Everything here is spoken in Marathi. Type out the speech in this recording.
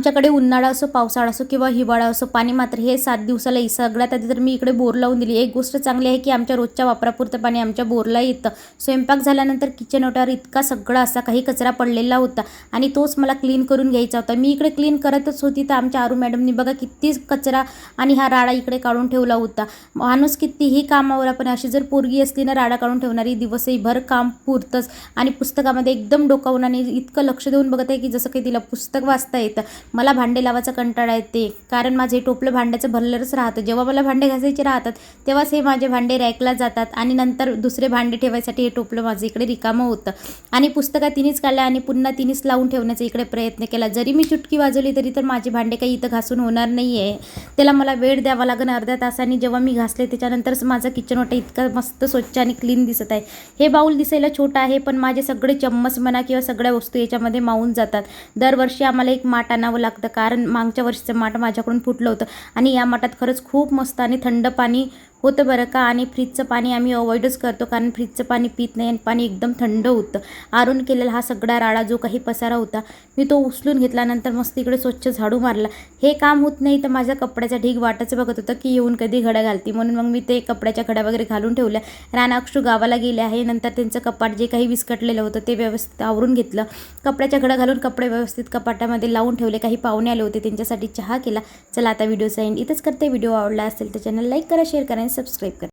आमच्याकडे उन्हाळा असो, पावसाळा असो किंवा हिवाळा असो, पाणी मात्र हे 7 दिवसाला येईल. सगळ्यात आधी तर मी इकडे बोर लावून दिली. एक गोष्ट चांगली आहे की आमच्या रोजच्या वापरापुरतं पाणी आमच्या बोरला येतं. स्वयंपाक झाल्यानंतर किचन ओट्यावर इतका सगळा असा काही कचरा पडलेला होता आणि तोच मला क्लीन करून घ्यायचा होता. मी इकडे क्लीन करतच होती तर आमच्या आरू मॅडमनी बघा किती कचरा आणि हा राडा इकडे काढून ठेवला होता. माणूस कितीही कामावर, पण अशी जर पोरगी असली ना राडा काढून ठेवणारी, दिवसही भर काम पुरतंच. आणि पुस्तकामध्ये एकदम डोकावून आणि इतकं लक्ष देऊन बघत आहे की जसं काही तिला पुस्तक वाचता येतं. मला भांडे लावायचा कंटाळा येते कारण माझे टोपलं भांड्याचं भरलेलंच राहतं. जेव्हा मला भांडे घासायचे राहतात तेव्हाच हे माझे भांडे रॅकला जातात आणि नंतर दुसरे भांडे ठेवायसाठी हे टोपलं माझं इकडे रिकामं होतं. आणि पुस्तकात तिनेच काढल्या आणि पुन्हा तिनेच लावून ठेवण्याचा इकडे प्रयत्न केला. जरी मी चुटकी वाजवली तरी तर माझे भांडे काही इथं घासून होणार नाही आहे. त्याला मला वेळ द्यावा लागेल अर्ध्या तासाने. जेव्हा मी घासले त्याच्यानंतरच माझा किचन ओटा इतका मस्त स्वच्छ आणि क्लीन दिसत आहे. हे बाऊल दिसायला छोटं आहे पण माझे सगळे चम्मच म्हणा किंवा सगळ्या वस्तू याच्यामध्ये मावून जातात. दरवर्षी आम्हाला एक माठ आणावं लागतं कारण मागच्या वर्षीचं माठ माझ्याकडून फुटलं होतं आणि या माठात खरंच खूप मस्त आणि थंड पाणी होतं बरं का. आणि फ्रीजचं पाणी आम्ही अवॉइडच करतो कारण फ्रीजचं पाणी पित नाही आणि पाणी एकदम थंड होतं. आरून केलेला हा सगळा राडा जो काही पसारा होता मी तो उचलून घेतल्यानंतर मस्त इकडे स्वच्छ झाडू मारला. हे काम होत नाही तर माझ्या कपड्याचा ढीग वाटायचं बघत होतं की येऊन कधी घड्या घालती, म्हणून मग मी ते कपड्याच्या घड्या वगैरे घालून ठेवल्या. रानाक्षू गावाला गेले आहे. नंतर त्यांचं कपाट जे काही विस्कटलेलं होतं ते व्यवस्थित आवरून घेतलं. कपड्याच्या घड्या घालून कपडे व्यवस्थित कपाटामध्ये लावून ठेवले. काही पाहुणे आले होते त्यांच्यासाठी चहा केला. चला आता व्हिडिओचा एंड इथंच करते. व्हिडिओ आवडला असेल तर चॅनल लाईक करा, शेअर करा आणि सबस्क्राईब करा.